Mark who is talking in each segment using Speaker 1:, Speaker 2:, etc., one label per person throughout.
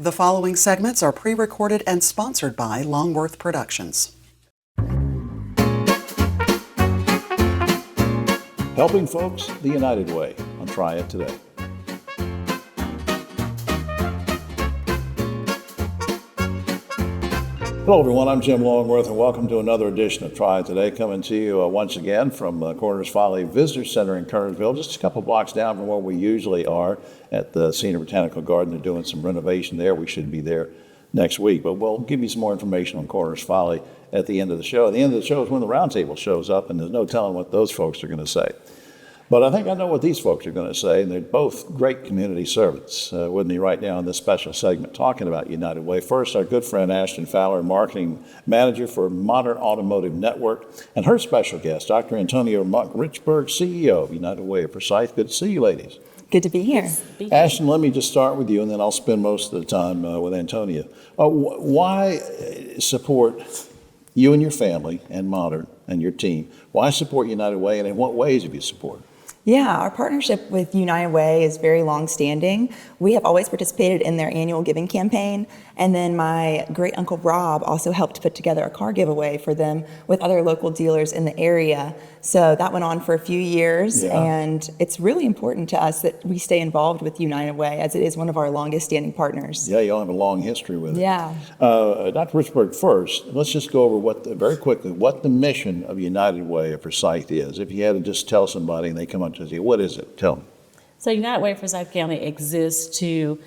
Speaker 1: The following segments are pre-recorded and sponsored by Longworth Productions.
Speaker 2: Helping folks the United Way on Triad Today. Hello everyone, I'm Jim Longworth and welcome to another edition of Triad Today, coming to you once again from Corners Folly Visitor Center in Kernersville, just a couple blocks down from where we usually are at the Senior Botanical Garden. They're doing some renovation there. We should be there next week, but we'll give you some more information on Corners Folly at the end of the show. At the end of the show is when the roundtable shows up, and there's no telling what those folks are going to say. But I think I know what these folks are going to say, and they're both great community servants. With me right now in this special segment talking about United Way. First, our good friend Ashton Fowler, Marketing Manager for Modern Automotive Network, and her special guest, Dr. Antonia Mock-Richburg, CEO of United Way of Forsyth. Good to see you, ladies.
Speaker 3: Good to be here.
Speaker 2: Ashton, let me just start with you, and then I'll spend most of the time with Antonia. Why support you and your family and Modern and your team? Why support United Way, and in what ways have you supported?
Speaker 3: Yeah, our partnership with United Way is very long-standing. We have always participated in their annual giving campaign, and then my great uncle Rob also helped put together a car giveaway for them with other local dealers in the area. So that went on for a few years, and it's really important to us that we stay involved with United Way, as it is one of our longest-standing partners.
Speaker 2: Yeah, you all have a long history with it.
Speaker 3: Yeah.
Speaker 2: Dr. Richburg, first, let's just go over very quickly what the mission of United Way of Forsyth is. If you had to just tell somebody and they come up to you, what is it? Tell them.
Speaker 4: So United Way of Forsyth County exists to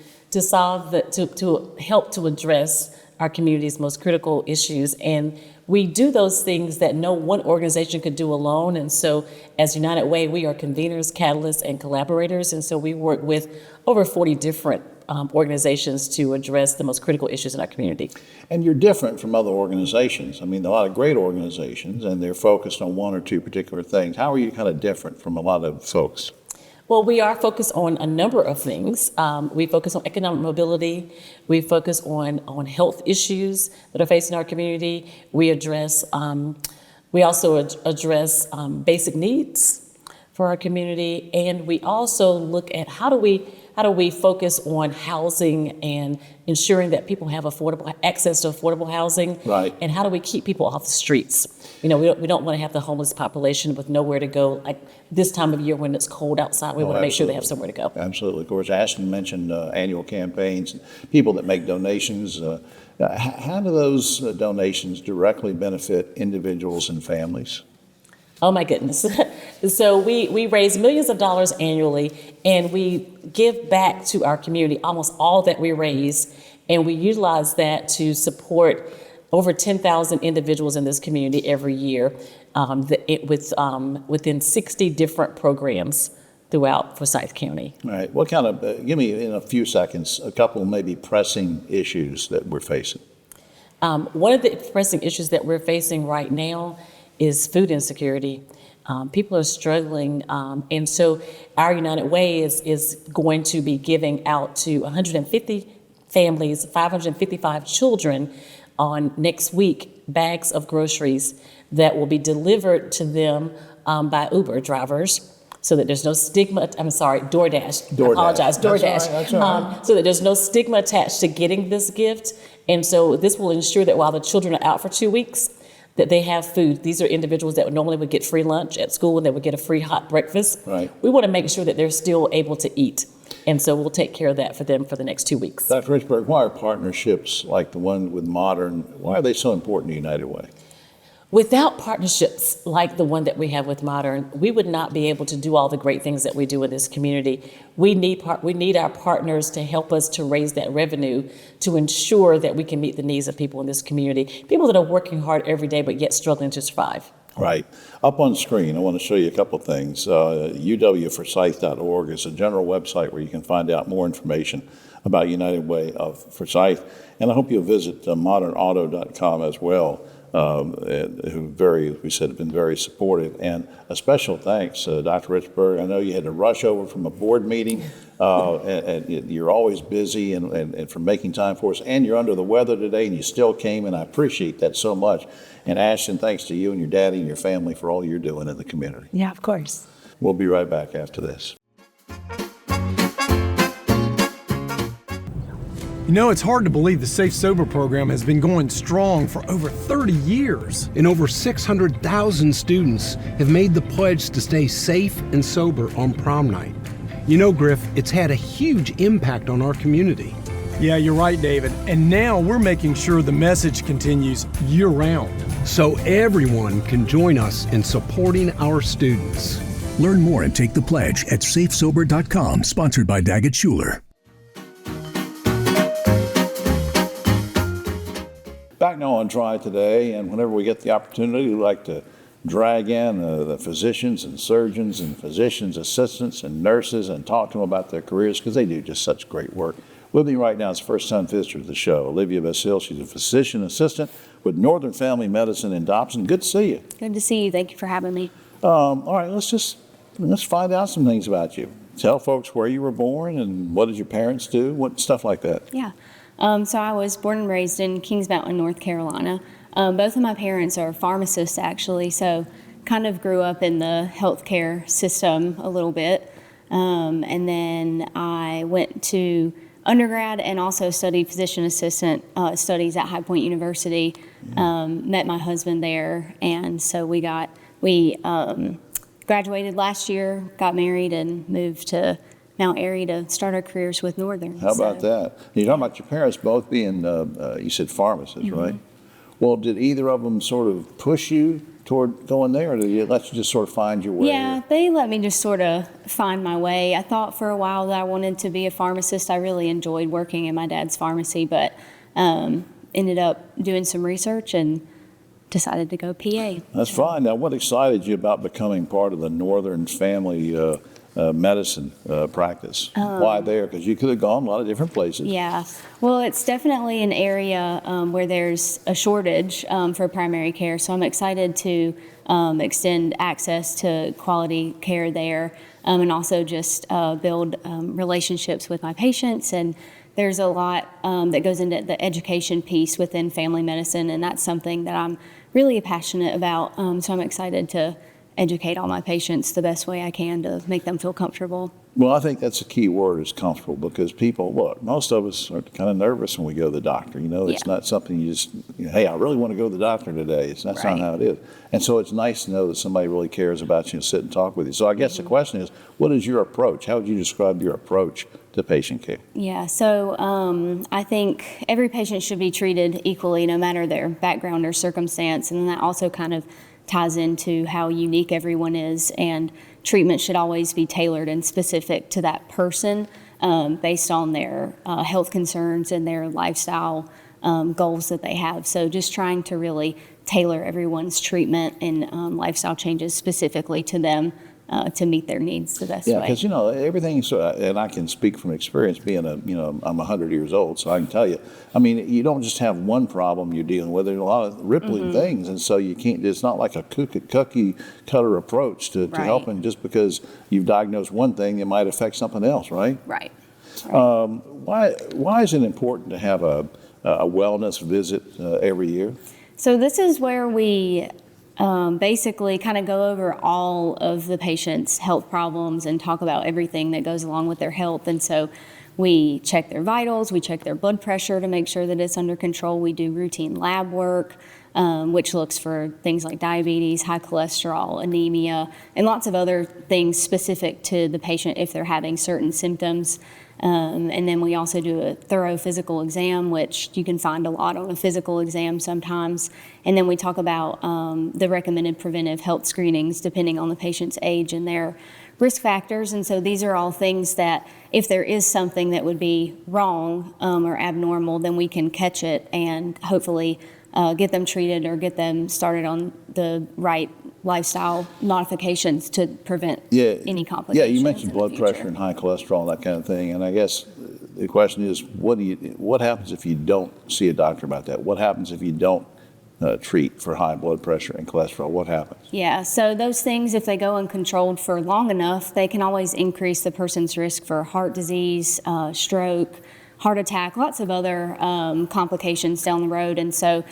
Speaker 4: help to address our community's most critical issues, and we do those things that no one organization could do alone. And so as United Way, we are conveners, catalysts, and collaborators, and so we work with over 40 different organizations to address the most critical issues in our community.
Speaker 2: And you're different from other organizations. I mean, a lot of great organizations, and they're focused on one or two particular things. How are you kind of different from a lot of folks?
Speaker 4: Well, we are focused on a number of things. We focus on economic mobility. We focus on health issues that are facing our community. We also address basic needs for our community, and we also look at how do we focus on housing and ensuring that people have access to affordable housing,
Speaker 2: right? And
Speaker 4: how do we keep people off the streets? You know, we don't want to have the homeless population with nowhere to go. Like this time of year when it's cold outside, we want to make sure they have somewhere to go.
Speaker 2: Absolutely. Of course, Ashton mentioned annual campaigns, people that make donations. How do those donations directly benefit individuals and families?
Speaker 4: Oh my goodness. So we raise millions of dollars annually, and we give back to our community almost all that we raise, and we utilize that to support over 10,000 individuals in this community every year within 60 different programs throughout Forsyth County.
Speaker 2: All right. What kind of, give me in a few seconds, a couple maybe pressing issues that we're facing.
Speaker 4: One of the pressing issues that we're facing right now is food insecurity. People are struggling, and so our United Way is going to be giving out to 150 families, 555 children on next week, bags of groceries that will be delivered to them by Uber drivers, so that there's no stigma. I'm sorry, DoorDash. I apologize, DoorDash.
Speaker 2: That's all right.
Speaker 4: So that there's no stigma attached to getting this gift, and so this will ensure that while the children are out for 2 weeks, that they have food. These are individuals that normally would get free lunch at school, and they would get a free hot breakfast.
Speaker 2: Right.
Speaker 4: We want to make sure that they're still able to eat. And so we'll take care of that for them for the next 2 weeks.
Speaker 2: Dr. Richburg, why are partnerships like the one with Modern, why are they so important to United Way?
Speaker 4: Without partnerships like the one that we have with Modern, we would not be able to do all the great things that we do in this community. We need our partners to help us to raise that revenue to ensure that we can meet the needs of people in this community, people that are working hard every day but yet struggling to survive.
Speaker 2: Right. Up on screen, I want to show you a couple of things. uwforsyth.org is a general website where you can find out more information about United Way of Forsyth. And I hope you'll visit modernauto.com as well. Who we said have been very supportive. And a special thanks, Dr. Richburg. I know you had to rush over from a board meeting, and you're always busy and for making time for us. And you're under the weather today, and you still came, and I appreciate that so much. And Ashton, thanks to you and your daddy and your family for all you're doing in the community.
Speaker 3: Yeah, of course.
Speaker 2: We'll be right back after this.
Speaker 5: You know, it's hard to believe the Safe Sober program has been going strong for over 30 years.
Speaker 6: And over 600,000 students have made the pledge to stay safe and sober on prom night. You know, Griff, it's had a huge impact on our community.
Speaker 5: Yeah, you're right, David. And now we're making sure the message continues year-round.
Speaker 6: So everyone can join us in supporting our students.
Speaker 7: Learn more and take the pledge at safesober.com, sponsored by Daggett Schuler.
Speaker 2: Back now on Triad Today, and whenever we get the opportunity, we like to drag in the physicians and surgeons and physicians' assistants and nurses and talk to them about their careers because they do just such great work. With me right now is first-time visitor to the show, Olivia Basile. She's a physician assistant with Northern Family Medicine in Dobson. Good to see you.
Speaker 8: Good to see you. Thank you for having me.
Speaker 2: All right, let's find out some things about you. Tell folks where you were born and what did your parents do, what stuff like that.
Speaker 8: Yeah. So I was born and raised in Kings Mountain, North Carolina. Both of my parents are pharmacists, actually, so kind of grew up in the healthcare system a little bit. And then I went to undergrad and also studied physician assistant studies at High Point University. Met my husband there, and so we graduated last year, got married, and moved to Mount Airy to start our careers with Northern.
Speaker 2: How about that? You're talking about your parents both being, you said pharmacists, right? Well, did either of them sort of push you toward going there, or did they let you just sort of find your way?
Speaker 8: Yeah, they let me just sort of find my way. I thought for a while that I wanted to be a pharmacist. I really enjoyed working in my dad's pharmacy, but ended up doing some research and decided to go PA.
Speaker 2: That's fine. Now, what excited you about becoming part of the Northern Family Medicine practice? Why there? Because you could have gone a lot of different places.
Speaker 8: Yeah, well, it's definitely an area where there's a shortage for primary care, so I'm excited to extend access to quality care there, and also just build relationships with my patients. And there's a lot that goes into the education piece within family medicine, and that's something that I'm really passionate about, so I'm excited to educate all my patients the best way I can to make them feel comfortable.
Speaker 2: Well, I think that's a key word, is comfortable, because people, look, most of us are kind of nervous when we go to the doctor. You know, it's not something you just, hey, I really want to go to the doctor today. That's not how it is. And so it's nice to know that somebody really cares about you and sit and talk with you. So I guess the question is, what is your approach? How would you describe your approach to patient care?
Speaker 8: Yeah, so I think every patient should be treated equally, no matter their background or circumstance, and that also kind of ties into how unique everyone is, and treatment should always be tailored and specific to that person based on their health concerns and their lifestyle goals that they have. So just trying to really tailor everyone's treatment and lifestyle changes specifically to them to meet their needs the best way.
Speaker 2: Yeah, because, you know, everything, and I can speak from experience being I'm 100 years old, so I can tell you, I mean, you don't just have one problem you're dealing with. There's a lot of rippling things, and so you can't, it's not like a cookie cutter approach to helping. Just because you've diagnosed one thing, it might affect something else, right?
Speaker 8: Right.
Speaker 2: Why is it important to have a wellness visit every year?
Speaker 8: So this is where we basically kind of go over all of the patient's health problems and talk about everything that goes along with their health. And so we check their vitals, we check their blood pressure to make sure that it's under control. We do routine lab work, which looks for things like diabetes, high cholesterol, anemia, and lots of other things specific to the patient if they're having certain symptoms. And then we also do a thorough physical exam, which you can find a lot on a physical exam sometimes. And then we talk about the recommended preventive health screenings depending on the patient's age and their risk factors. And so these are all things that if there is something that would be wrong or abnormal, then we can catch it and hopefully get them treated or get them started on the right lifestyle modifications to prevent any complications.
Speaker 2: Yeah, you mentioned blood pressure and high cholesterol, that kind of thing. And I guess the question is, what happens if you don't see a doctor about that? What happens if you don't treat for high blood pressure and cholesterol? What happens?
Speaker 8: Yeah, so those things, if they go uncontrolled for long enough, they can always increase the person's risk for heart disease, stroke, heart attack, lots of other complications down the road. And so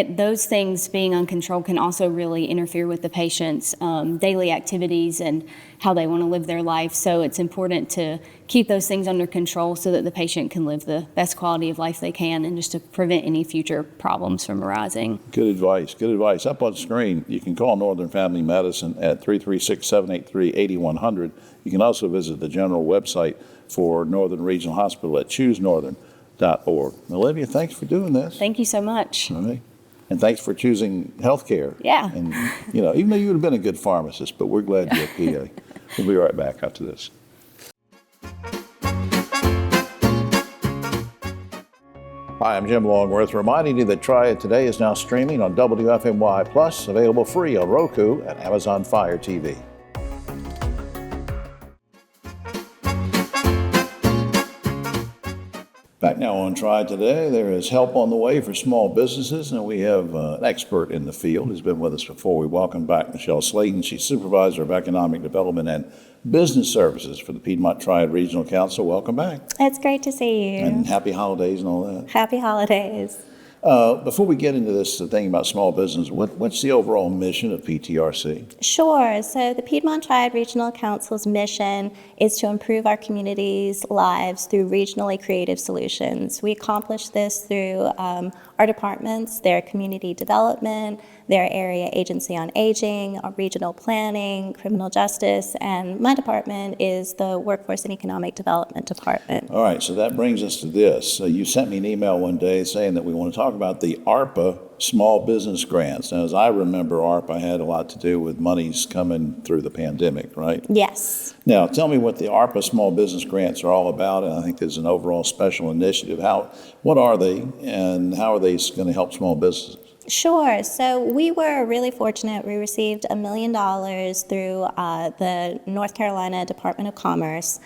Speaker 8: those things being uncontrolled can also really interfere with the patient's daily activities and how they want to live their life. So it's important to keep those things under control so that the patient can live the best quality of life they can, and just to prevent any future problems from arising.
Speaker 2: Good advice. Good advice. Up on the screen, you can call Northern Family Medicine at 336-783-8100. You can also visit the general website for Northern Regional Hospital at choosenorthern.org. Olivia, thanks for doing this.
Speaker 8: Thank you so much.
Speaker 2: All right. And thanks for choosing healthcare.
Speaker 8: Yeah.
Speaker 2: And, even though you would have been a good pharmacist, but we're glad you're a PA. We'll be right back after this. Hi, I'm Jim Longworth, reminding you that Triad Today is now streaming on WFMY Plus, available free on Roku and Amazon Fire TV. Back now on Triad Today, there is help on the way for small businesses, and we have an expert in the field who's been with us before. We welcome back Michelle Slayton. She's Supervisor of Economic Development and Business Services for the Piedmont Triad Regional Council. Welcome back.
Speaker 9: It's great to see you.
Speaker 2: And happy holidays and all that.
Speaker 9: Happy holidays.
Speaker 2: Before we get into this thing about small business, what's the overall mission of PTRC?
Speaker 9: Sure. So the Piedmont Triad Regional Council's mission is to improve our community's lives through regionally creative solutions. We accomplish this through our departments, their community development, their area agency on aging, our regional planning, criminal justice, and my department is the workforce and economic development department.
Speaker 2: All right, so that brings us to this. You sent me an email one day saying that we want to talk about the ARPA small business grants. Now, as I remember, ARPA had a lot to do with monies coming through the pandemic, right?
Speaker 9: Yes.
Speaker 2: Now, tell me what the ARPA small business grants are all about, and I think there's an overall special initiative. What are they, and how are they going to help small businesses?
Speaker 9: Sure. So we were really fortunate. We received $1 million through the North Carolina Department of Commerce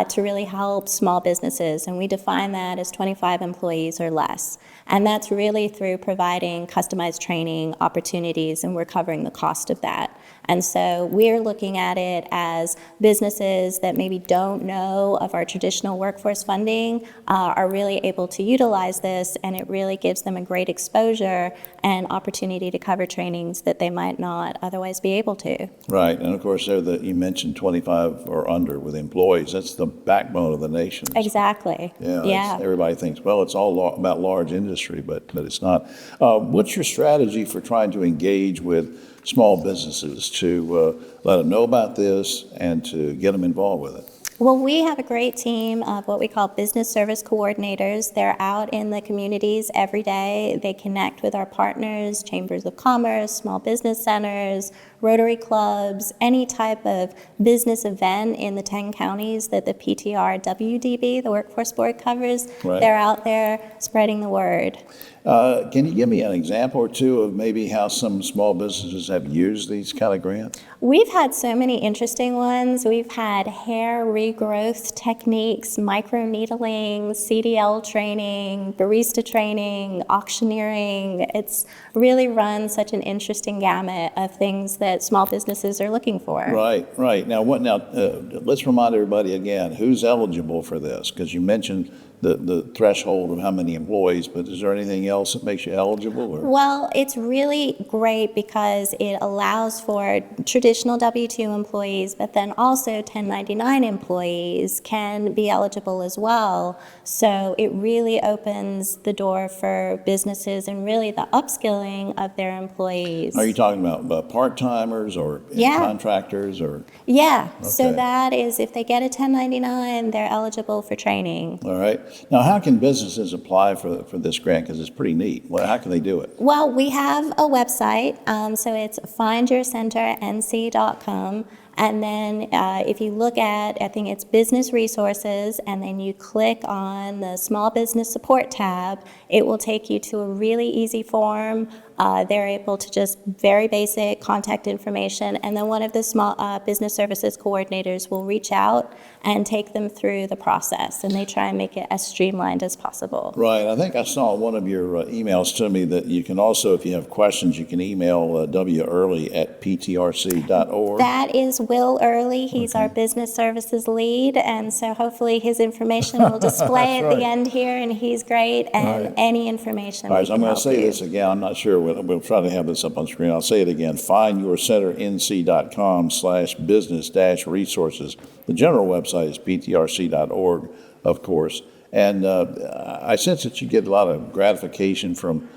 Speaker 9: to really help small businesses, and we define that as 25 employees or less. And that's really through providing customized training opportunities, and we're covering the cost of that. And so we're looking at it as businesses that maybe don't know of our traditional workforce funding are really able to utilize this, and it really gives them a great exposure and opportunity to cover trainings that they might not otherwise be able to.
Speaker 2: Right, and of course, you mentioned 25 or under with employees. That's the backbone of the nation.
Speaker 9: Exactly.
Speaker 2: Yeah. Everybody thinks, well, it's all about large industry, but it's not. What's your strategy for trying to engage with small businesses to let them know about this and to get them involved with it?
Speaker 9: Well, we have a great team of what we call business service coordinators. They're out in the communities every day. They connect with our partners, chambers of commerce, small business centers, Rotary clubs, any type of business event in the 10 counties that the PTR WDB, the Workforce Board, covers.
Speaker 2: Right.
Speaker 9: They're out there spreading the word.
Speaker 2: Can you give me an example or two of maybe how some small businesses have used these kind of grants?
Speaker 9: We've had so many interesting ones. We've had hair regrowth techniques, microneedling, CDL training, barista training, auctioneering. It's really run such an interesting gamut of things that small businesses are looking for.
Speaker 2: Right. Now, let's remind everybody again, who's eligible for this? Because you mentioned the threshold of how many employees, but is there anything else that makes you eligible? Or?
Speaker 9: Well, it's really great because it allows for traditional W-2 employees, but then also 1099 employees can be eligible as well. So it really opens the door for businesses and really the upskilling of their employees.
Speaker 2: Are you talking about part-timers or contractors? Or?
Speaker 9: Yeah,
Speaker 2: Okay.
Speaker 9: So that is if they get a 1099, they're eligible for training.
Speaker 2: All right. Now, how can businesses apply for this grant? Because it's pretty neat. Well, how can they do it?
Speaker 9: Well, we have a website, so it's findyourcenternc.com. And then if you look at, I think it's business resources, and then you click on the small business support tab, it will take you to a really easy form they're able to just very basic contact information, and then one of the small business services coordinators will reach out and take them through the process, and they try and make it as streamlined as possible.
Speaker 2: Right. I think I saw one of your emails to me that you can also, if you have questions, you can email wearly@ptrc.org.
Speaker 9: That is Will Early. He's our business services lead, and so hopefully his information will display at
Speaker 2: right.
Speaker 9: the end here, and he's great, and
Speaker 2: Right.
Speaker 9: any information
Speaker 2: All right,
Speaker 9: we
Speaker 2: so I'm
Speaker 9: can
Speaker 2: going to
Speaker 9: help
Speaker 2: say
Speaker 9: you.
Speaker 2: this again. I'm not sure. We'll try to have this up on screen. I'll say it again. findyourcenterNC.com/business-resources. The general website is ptrc.org, of course. And I sense that you get a lot of gratification from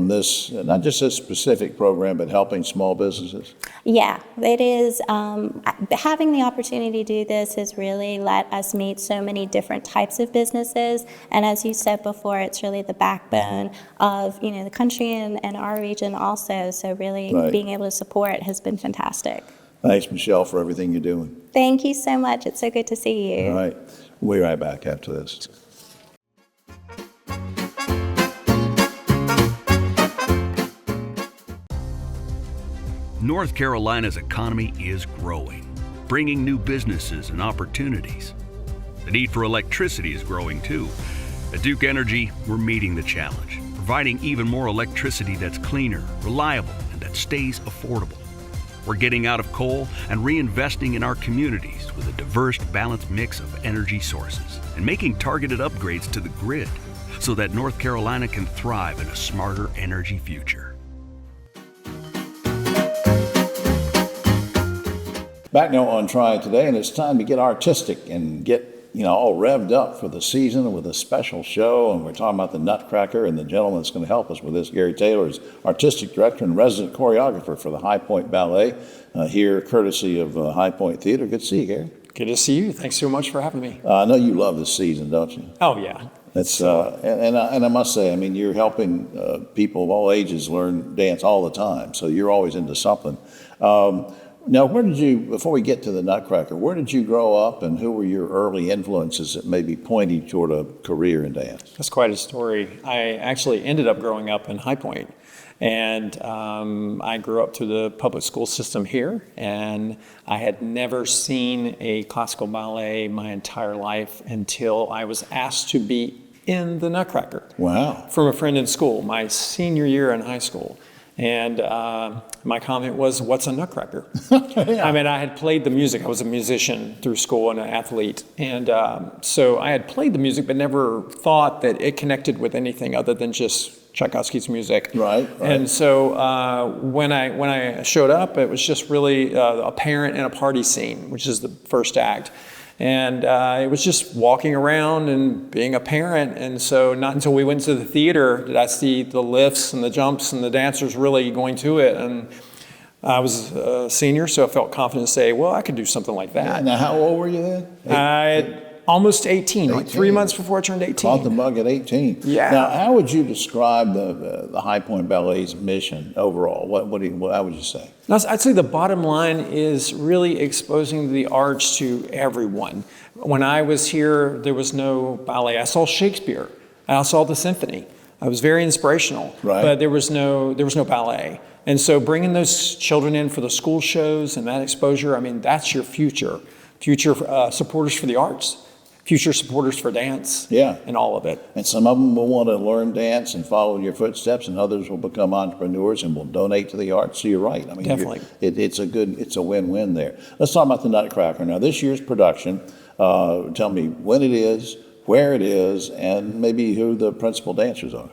Speaker 2: this, not just this specific program, but helping small businesses.
Speaker 9: Yeah, it is. Having the opportunity to do this has really let us meet so many different types of businesses. And as you said before, it's really the backbone of the country and our region also. So really
Speaker 2: Right.
Speaker 9: being able to support has been fantastic.
Speaker 2: Thanks, Michelle, for everything you're doing.
Speaker 9: Thank you so much. It's so good to see you.
Speaker 2: All right. We'll be right back after this.
Speaker 10: North Carolina's economy is growing, bringing new businesses and opportunities. The need for electricity is growing too. At Duke Energy, we're meeting the challenge, providing even more electricity that's cleaner, reliable, and that stays affordable. We're getting out of coal and reinvesting in our communities with a diverse, balanced mix of energy sources and making targeted upgrades to the grid so that North Carolina can thrive in a smarter energy future.
Speaker 2: Back now on Triad Today, and it's time to get artistic and get all revved up for the season with a special show. And we're talking about the Nutcracker, and the gentleman that's going to help us with this, Gary Taylor, is artistic director and resident choreographer for the High Point Ballet, here courtesy of High Point Theater. Good to see you, Gary.
Speaker 11: Good to see you. Thanks so much for having me.
Speaker 2: I know you love this season, don't you?
Speaker 11: Oh, yeah.
Speaker 2: That's and I must say, I mean, you're helping people of all ages learn dance all the time, so you're always into something. Now, where did you, before we get to the Nutcracker, where did you grow up, and who were your early influences that maybe pointed toward a career in dance?
Speaker 11: That's quite a story. I actually ended up growing up in High Point, and I grew up through the public school system here, and I had never seen a classical ballet my entire life until I was asked to be in the Nutcracker.
Speaker 2: Wow.
Speaker 11: From a friend in school, my senior year in high school. And my comment was, what's a Nutcracker?
Speaker 2: Yeah.
Speaker 11: I mean, I had played the music. I was a musician through school and an athlete. And so I had played the music, but never thought that it connected with anything other than just Tchaikovsky's music.
Speaker 2: Right.
Speaker 11: And so when I showed up, it was just really a parent and a party scene, which is the first act. And it was just walking around and being a parent. And so not until we went to the theater did I see the lifts and the jumps and the dancers really going to it. And I was a senior, so I felt confident to say, well, I could do something like that.
Speaker 2: Yeah, now, how old were you then?
Speaker 11: Almost 18, like 3 months before I turned 18.
Speaker 2: Caught the bug at 18.
Speaker 11: Yeah.
Speaker 2: Now, how would you describe the High Point Ballet's mission overall? How would you say?
Speaker 11: I'd say the bottom line is really exposing the arts to everyone. When I was here, there was no ballet. I saw Shakespeare. I saw the symphony. I was very inspirational,
Speaker 2: right.
Speaker 11: But there was no ballet. And so bringing those children in for the school shows and that exposure, I mean, that's your future supporters for the arts. Future supporters for dance,
Speaker 2: yeah,
Speaker 11: and all of it.
Speaker 2: And some of them will want to learn dance and follow in your footsteps, and others will become entrepreneurs and will donate to the arts. So you're right. I mean,
Speaker 11: definitely,
Speaker 2: it's a win-win there. Let's talk about the Nutcracker now. This year's production. Tell me when it is, where it is, and maybe who the principal dancers are.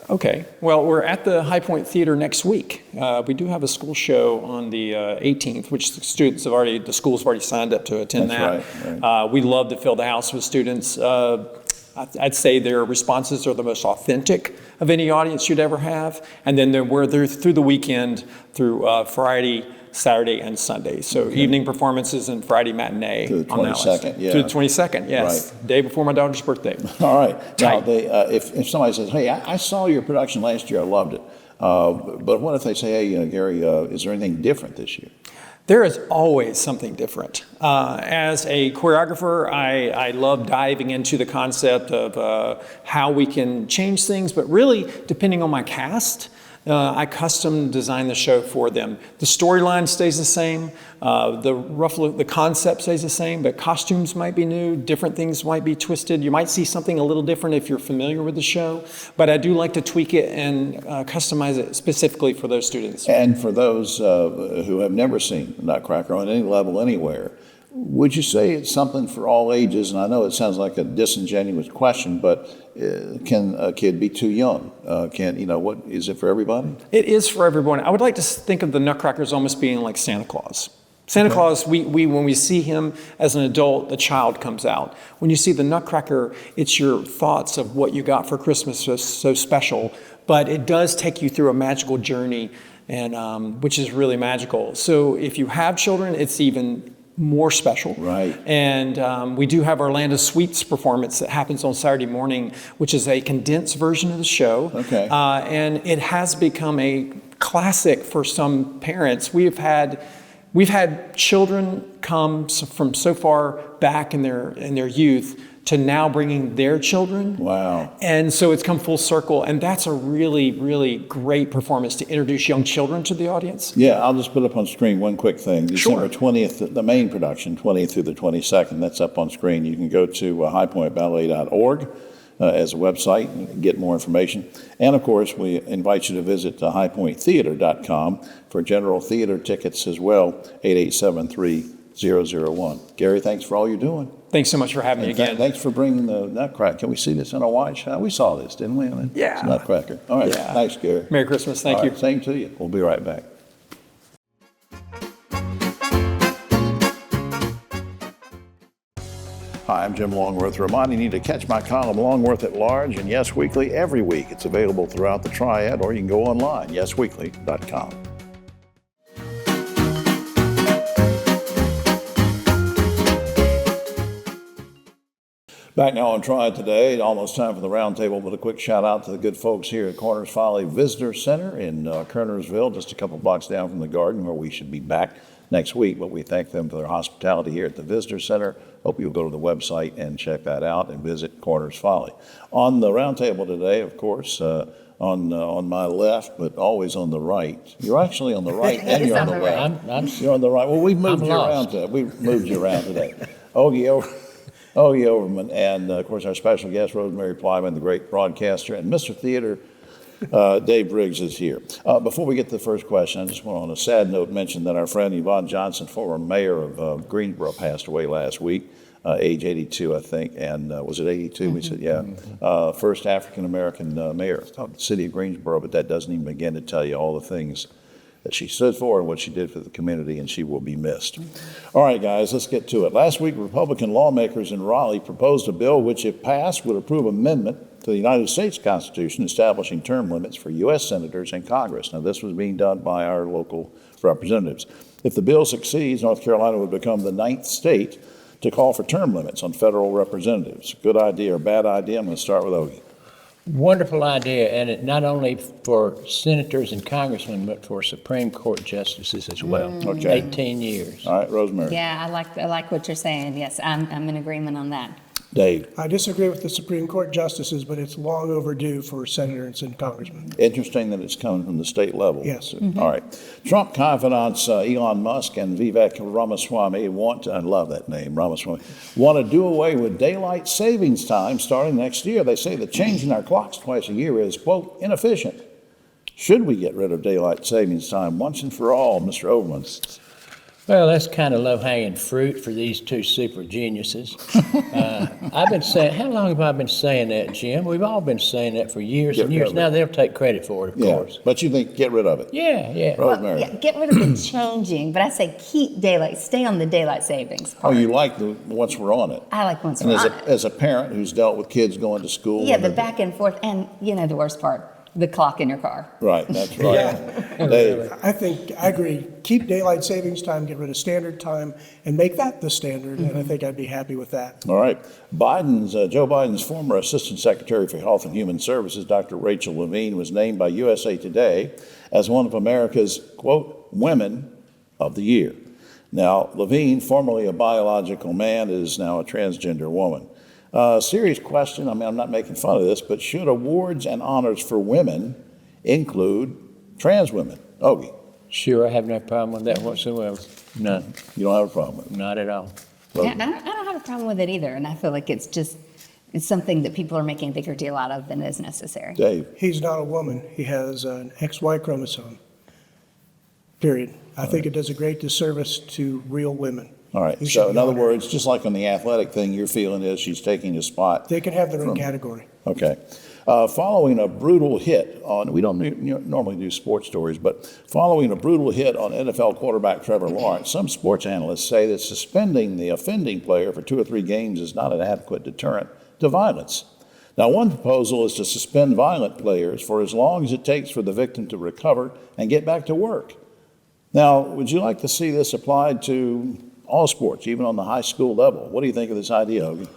Speaker 11: Okay. Well, we're at the High Point Theater next week. We do have a school show on the 18th, which the schools have already signed up to attend.
Speaker 2: That's
Speaker 11: that.
Speaker 2: Right.
Speaker 11: We love to fill the house with students. I'd say their responses are the most authentic of any audience you'd ever have. And then they're through the weekend, through Friday, Saturday, and Sunday. So evening performances and Friday matinee.
Speaker 2: To the
Speaker 11: on that
Speaker 2: 22nd, yeah.
Speaker 11: To the 22nd, yes.
Speaker 2: Right.
Speaker 11: Day before my daughter's birthday.
Speaker 2: All right. Now, if somebody says, hey, I saw your production last year, I loved it. But what if they say, hey, Gary, is there anything different this year?
Speaker 11: There is always something different. As a choreographer, I love diving into the concept of how we can change things, but really, depending on my cast, I custom design the show for them. The storyline stays the same, the concept stays the same, but costumes might be new, different things might be twisted. You might see something a little different if you're familiar with the show, but I do like to tweak it and customize it specifically for those students.
Speaker 2: And for those who have never seen Nutcracker on any level anywhere, would you say it's something for all ages? And I know it sounds like a disingenuous question, but can a kid be too young? What is it for everybody?
Speaker 11: It is for everyone. I would like to think of the Nutcracker as almost being like Santa Claus. Santa Claus, when we see him as an adult, the child comes out. When you see the Nutcracker, it's your thoughts of what you got for Christmas so special, but it does take you through a magical journey, and which is really magical. So if you have children, it's even more special.
Speaker 2: Right.
Speaker 11: And we do have our Land of Sweets performance that happens on Saturday morning, which is a condensed version of the show.
Speaker 2: Okay.
Speaker 11: And it has become a classic for some parents. We've had children come from so far back in their youth to now bringing their children.
Speaker 2: Wow.
Speaker 11: And so it's come full circle, and that's a really, really great performance to introduce young children to the audience.
Speaker 2: Yeah, I'll just put up on screen one quick thing.
Speaker 11: Sure.
Speaker 2: December 20th, the main production, 20th through the 22nd, that's up on screen. You can go to highpointballet.org as a website and get more information. And of course, we invite you to visit highpointtheater.com for general theater tickets as well, 8873-001. Gary, thanks for all you're doing.
Speaker 11: Thanks so much for having me again.
Speaker 2: Thanks for bringing the Nutcracker. Can we see this in a wide shot? We saw this, didn't we?
Speaker 11: Yeah.
Speaker 2: It's Nutcracker. All right.
Speaker 11: Yeah.
Speaker 2: Thanks, Gary.
Speaker 11: Merry Christmas. Thank
Speaker 2: All
Speaker 11: you.
Speaker 2: right, same to you. We'll be right back. Hi, I'm Jim Longworth, reminding you to catch my column Longworth at Large and Yes Weekly every week. It's available throughout the Triad, or you can go online, yesweekly.com. Back now on Triad Today, almost time for the roundtable, but a quick shout out to the good folks here at Corners Folly Visitor Center in Kernersville, just a couple blocks down from the Garden, where we should be back next week. But we thank them for their hospitality here at the Visitor Center. Hope you'll go to the website and check that out and visit Corners Folly. On the roundtable today, of course, on my left, but always on the right. You're actually on the right and you're on the left. You're on the right. Well, we've moved you around today. We've moved you around today. Ogie Overman, and of course our special guest, Rosemary Plyman, the great broadcaster, and Mr. Theater, Dave Briggs is here. Before we get to the first question, I just want to, on a sad note, mention that our friend Yvonne Johnson, former mayor of Greensboro, passed away last week, age 82, I think, and was it 82? Mm-hmm. We said, yeah. Mm-hmm. First African-American mayor of the city of Greensboro, but that doesn't even begin to tell you all the things that she stood for and what she did for the community, and she will be missed. All right, guys, let's get to it. Last week, Republican lawmakers in Raleigh proposed a bill which, if passed, would approve an amendment to the United States Constitution establishing term limits for U.S. senators and Congress. Now, this was being done by our local representatives. If the bill succeeds, North Carolina would become the 9th state to call for term limits on federal representatives. Good idea or bad idea? I'm going to start with Ogie.
Speaker 12: Wonderful idea, and it not only for senators and congressmen, but for Supreme Court justices as well.
Speaker 2: Okay.
Speaker 12: 18 years.
Speaker 2: All right, Rosemary.
Speaker 13: Yeah, I like what you're saying. Yes, I'm in agreement on that.
Speaker 2: Dave.
Speaker 14: I disagree with the Supreme Court justices, but it's long overdue for senators and congressmen.
Speaker 2: Interesting that it's coming from the state level.
Speaker 14: Yes.
Speaker 2: Mm-hmm. All right. Trump confidants Elon Musk and Vivek Ramaswamy I love that name, Ramaswamy, want to do away with daylight savings time starting next year. They say that changing our clocks twice a year is, quote, inefficient. Should we get rid of daylight savings time once and for all, Mr. Overman?
Speaker 12: Well, that's kind of low-hanging fruit for these two super geniuses. I've been saying, how long have I been saying that, Jim? We've all been saying that for years and years. Now they'll take credit for it, of course.
Speaker 2: But you think get rid of it?
Speaker 12: Yeah.
Speaker 2: Rosemary.
Speaker 13: Well, yeah, get rid of the changing, but I say stay on the daylight savings part.
Speaker 2: Oh, you like once we're on it?
Speaker 13: I like once
Speaker 2: we're
Speaker 13: on it.
Speaker 2: As a parent who's dealt with kids going to school.
Speaker 13: Yeah, the back and forth, and the worst part, the clock in your car.
Speaker 2: Right, that's right.
Speaker 14: Yeah.
Speaker 2: Dave.
Speaker 14: I agree. Keep daylight savings time, get rid of standard time, and make that the standard, and I think I'd be happy with that.
Speaker 2: All right. Joe Biden's former Assistant Secretary for Health and Human Services, Dr. Rachel Levine, was named by USA Today as one of America's, quote, Women of the Year. Now, Levine, formerly a biological man, is now a transgender woman. Serious question. I mean, I'm not making fun of this, but should awards and honors for women include Trans women, Ogie,
Speaker 12: Sure, I have no problem with that whatsoever. None,
Speaker 2: you don't have a problem with it?
Speaker 12: not at all.
Speaker 13: I don't have a problem with it either, and I feel like it's something that people are making a bigger deal out of than is necessary.
Speaker 2: Dave?
Speaker 14: He's not a woman. He has an XY chromosome, period. I think it does a great disservice to real women.
Speaker 2: All right,
Speaker 14: He should
Speaker 2: so
Speaker 14: be
Speaker 2: in other
Speaker 14: honored.
Speaker 2: words, just like on the athletic thing, your feeling is she's taking a spot.
Speaker 14: They can have their own
Speaker 2: From-
Speaker 14: category.
Speaker 2: Okay. Following a brutal hit on, we don't normally do sports stories, but following a brutal hit on NFL quarterback Trevor Lawrence, some sports analysts say that suspending the offending player for 2 or 3 games is not an adequate deterrent to violence. Now, one proposal is to suspend violent players for as long as it takes for the victim to recover and get back to work. Now, would you like to see this applied to all sports, even on the high school level? What do you think of this idea, Hoagie?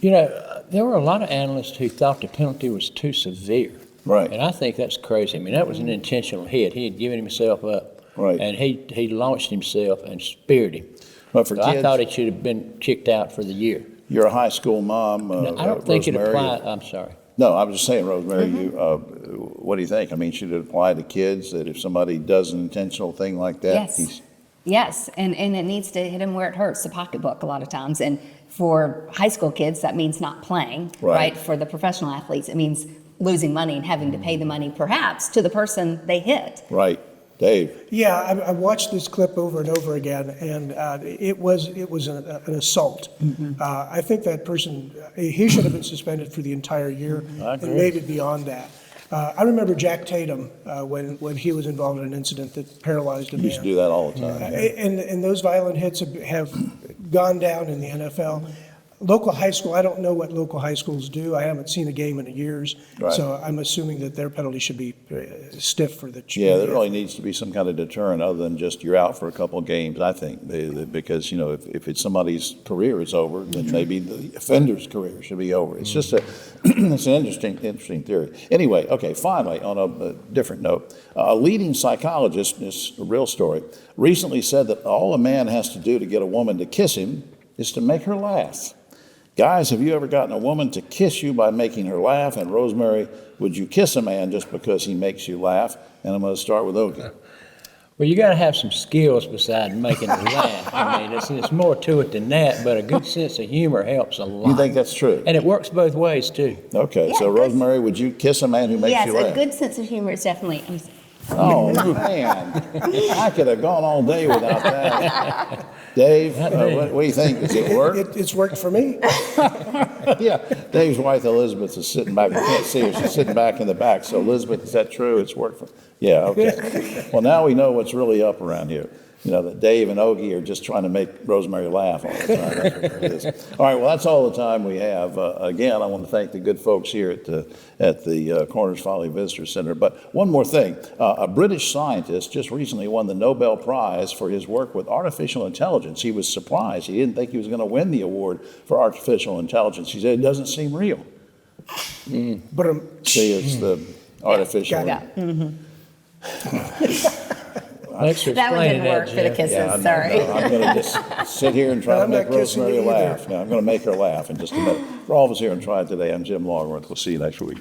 Speaker 12: You know, there were a lot of analysts who thought the penalty was too severe.
Speaker 2: Right.
Speaker 12: And I think that's crazy. I mean, that was an intentional hit. He had given himself up.
Speaker 2: Right.
Speaker 12: And he launched himself and speared him.
Speaker 2: But for
Speaker 12: So I
Speaker 2: kids,
Speaker 12: thought he should have been kicked out for the year.
Speaker 2: you're a high school mom.
Speaker 12: I don't think it
Speaker 2: Rosemary.
Speaker 12: applied, I'm sorry.
Speaker 2: No, I was just saying, Rosemary, what do you think? I mean, should it apply to kids that if somebody does an intentional thing like that?
Speaker 13: Yes. Yes, and it needs to hit him where it hurts, the pocketbook a lot of times. And for high school kids, that means not playing,
Speaker 2: Right.
Speaker 13: right? For the professional athletes, it means losing money and having to pay the money perhaps to the person they hit.
Speaker 2: Right. Dave?
Speaker 14: Yeah, I watched this clip over and over again, and it was an assault. I think that person, he should have been suspended for the entire year,
Speaker 12: I agree.
Speaker 14: and maybe beyond that. I remember Jack Tatum when he was involved in an incident that paralyzed a
Speaker 2: You used to
Speaker 14: man.
Speaker 2: do that all the time.
Speaker 14: And those violent hits have gone down in the NFL. Local high school, I don't know what local high schools do. I haven't seen a game in years.
Speaker 2: Right.
Speaker 14: So I'm assuming that their penalty should be stiff for the.
Speaker 2: Yeah, there really needs to be some kind of deterrent other than just you're out for a couple of games, I think. Because, you know, if it's somebody's career is over, then maybe the offender's career should be over. It's just it's an interesting theory. Anyway, okay, finally, on a different note, a leading psychologist, this is a real story, recently said that all a man has to do to get a woman to kiss him is to make her laugh. Guys, have you ever gotten a woman to kiss you by making her laugh? And Rosemary, would you kiss a man just because he makes you laugh? And I'm going to start with Ogie.
Speaker 12: Well, you got to have some skills besides making them laugh. I mean, it's more to it than that, but a good sense of humor helps a lot.
Speaker 2: You think that's true?
Speaker 12: And it works both ways, too.
Speaker 2: Okay, so Rosemary, would you kiss a man who makes
Speaker 13: Yes,
Speaker 2: you laugh?
Speaker 13: a good sense of humor is definitely.
Speaker 2: Oh, man. I could have gone all day without that. Dave, what do you think? Does it work?
Speaker 14: It's worked for me.
Speaker 2: Yeah. Dave's wife, Elizabeth, is sitting back. We can't see her. She's sitting back in the back. So, Elizabeth, is that true? It's worked for. Yeah, okay. Well, now we know what's really up around here. You know, that Dave and Ogie are just trying to make Rosemary laugh all the time. That's what it is. All right, well, that's all the time we have. Again, I want to thank the good folks here at the Corners Folly Visitor Center. But one more thing. A British scientist just recently won the Nobel Prize for his work with artificial intelligence. He was surprised. He didn't think he was going to win the award for artificial intelligance. He said, it doesn't seem real.
Speaker 14: But
Speaker 2: See, it's the artificial.
Speaker 12: Thanks for
Speaker 13: That one
Speaker 12: explaining
Speaker 13: didn't work for the
Speaker 12: Jim.
Speaker 13: kisses,
Speaker 2: Yeah,
Speaker 13: sorry.
Speaker 2: I'm going to just sit here and try to
Speaker 14: I'm
Speaker 2: make
Speaker 14: not kissing
Speaker 2: Rosemary
Speaker 14: you either.
Speaker 2: laugh. Now, I'm going to make her laugh in just a minute. For all of us here on Triad Today, I'm Jim Longworth. We'll see you next week.